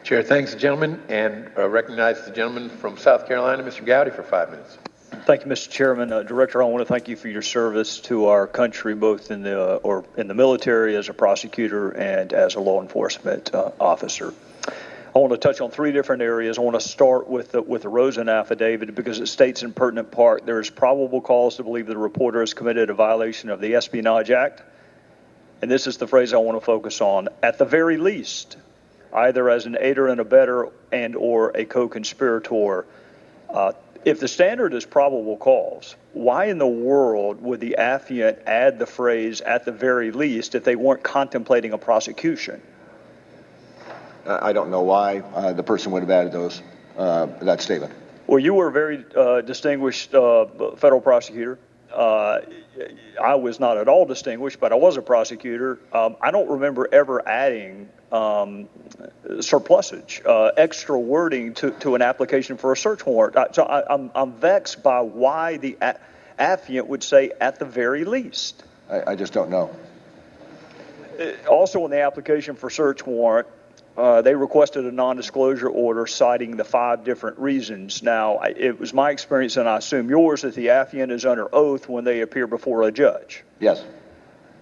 Chair thanks the gentleman and recognizes the gentleman from South Carolina, Mr. Gowdy, for 5 minutes. Thank you, Mr. Chairman. Director, I want to thank you for your service to our country, both in the military as a prosecutor and as a law enforcement officer. I want to touch on three different areas. I want to start with the Rosen affidavit because it states in pertinent part there is probable cause to believe the reporter has committed a violation of the Espionage Act. And this is the phrase I want to focus on. At the very least, either as an aider and abettor and or a co-conspirator. If the standard is probable cause, why in the world would the affiant add the phrase at the very least if they weren't contemplating a prosecution? I don't know why the person would have added that statement. Well, you were a very distinguished federal prosecutor. I was not at all distinguished, but I was a prosecutor. I don't remember ever adding surplusage, extra wording to an application for a search warrant. So I'm vexed by why the affiant would say at the very least. I just don't know. Also, in the application for search warrant, they requested a non-disclosure order citing the 5 different reasons. Now, it was my experience, and I assume yours, that the affiant is under oath when they appear before a judge. Yes.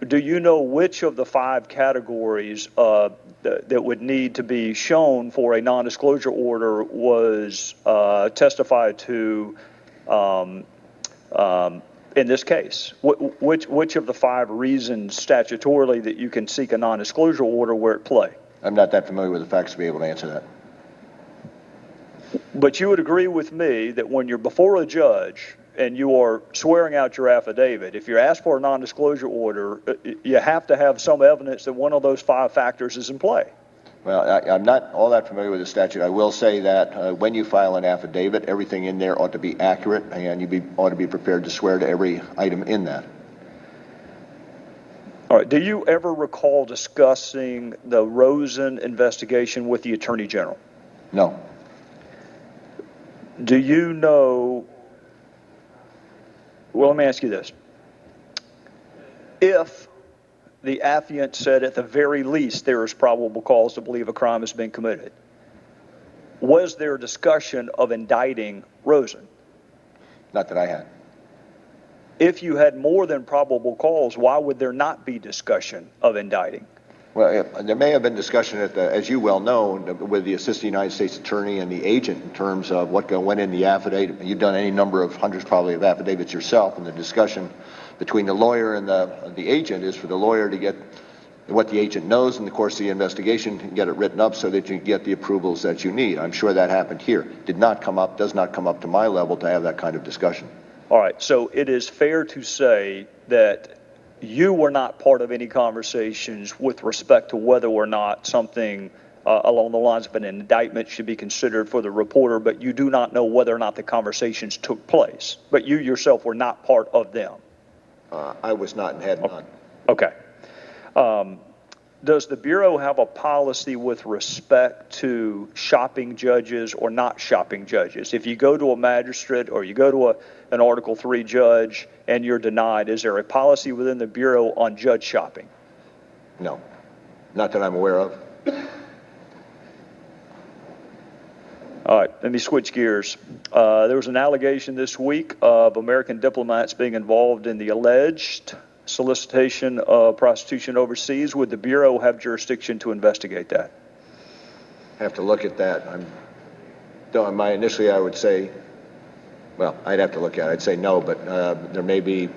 Do you know which of the 5 categories that would need to be shown for a non-disclosure order was testified to in this case? Which of the 5 reasons statutorily that you can seek a non-disclosure order were at play? I'm not that familiar with the facts to be able to answer that. But you would agree with me that when you're before a judge and you are swearing out your affidavit, if you're asked for a non-disclosure order, you have to have some evidence that one of those 5 factors is in play. Well, I'm not all that familiar with the statute. I will say that when you file an affidavit, everything in there ought to be accurate, and you ought to be prepared to swear to every item in that. All right. Do you ever recall discussing the Rosen investigation with the Attorney General? No. Do you know? Well, let me ask you this. If the affiant said at the very least there is probable cause to believe a crime has been committed, was there discussion of indicting Rosen? Not that I had. If you had more than probable cause, why would there not be discussion of indicting? Well, there may have been discussion, as you well know, with the Assistant United States Attorney and the agent in terms of what went in the affidavit. You've done any number of hundreds probably of affidavits yourself, and the discussion between the lawyer and the agent is for the lawyer to get what the agent knows in the course of the investigation and get it written up so that you can get the approvals that you need. I'm sure that happened here. Does not come up to my level to have that kind of discussion. All right, so it is fair to say that you were not part of any conversations with respect to whether or not something along the lines of an indictment should be considered for the reporter, but you do not know whether or not the conversations took place. But you yourself were not part of them. I was not and had none. Okay. Does the Bureau have a policy with respect to shopping judges or not shopping judges? If you go to a magistrate or you go to an Article III judge and you're denied, is there a policy within the Bureau on judge shopping? No, not that I'm aware of. All right, let me switch gears. There was an allegation this week of American diplomats being involved in the alleged solicitation of prostitution overseas. Would the Bureau have jurisdiction to investigate that? I have to look at that. Initially I would say, well, I'd have to look at it. I'd say no, but there may be,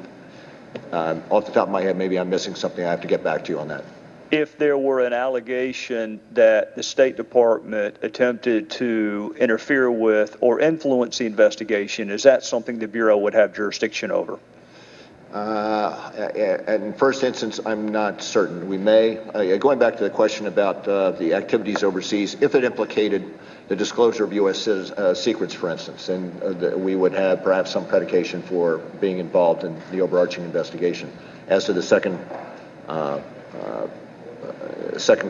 off the top of my head, maybe I'm missing something. I have to get back to you on that. If there were an allegation that the State Department attempted to interfere with or influence the investigation, is that something the Bureau would have jurisdiction over? In first instance, I'm not certain. We may, going back to the question about the activities overseas, if it implicated the disclosure of U.S. secrets, for instance, and we would have perhaps some predication for being involved in the overarching investigation. As to the second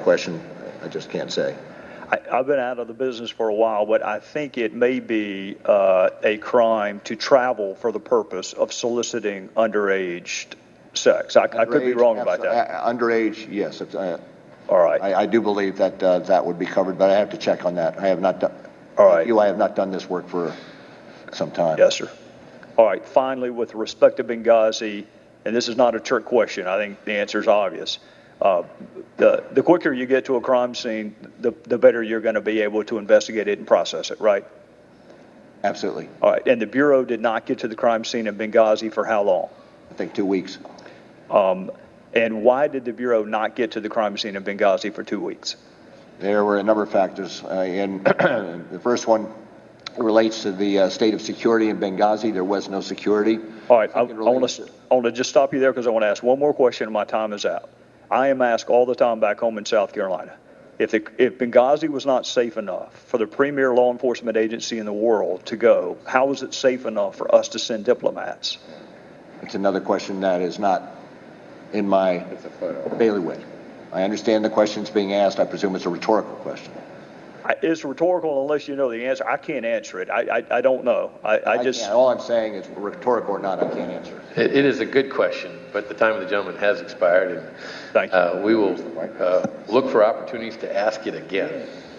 question, I just can't say. I've been out of the business for a while, but I think it may be a crime to travel for the purpose of soliciting underage sex. I could be wrong about that. Underage, yes. All right. I do believe that that would be covered, but I have to check on that. I have not done. All right. I have not done this work for some time. Yes, sir. All right. Finally, with respect to Benghazi, and this is not a trick question, I think the answer is obvious. The quicker you get to a crime scene, the better you're going to be able to investigate it and process it, right? Absolutely. All right. And the Bureau did not get to the crime scene in Benghazi for how long? I think 2 weeks. And why did the Bureau not get to the crime scene in Benghazi for 2 weeks? There were a number of factors. And the first one relates to the state of security in Benghazi. There was no security. All right. I want to just stop you there because I want to ask one more question and my time is out. I am asked all the time back home in South Carolina, if Benghazi was not safe enough for the premier law enforcement agency in the world to go, how was it safe enough for us to send diplomats? It's another question that is not in my bailiwick. I understand the question's being asked. I presume it's a rhetorical question. It's rhetorical unless you know the answer. I can't answer it. I don't know. I just can't. All I'm saying is rhetorical or not, I can't answer it. It is a good question, but the time of the gentleman has expired, and thank you. we will look for opportunities to ask it again.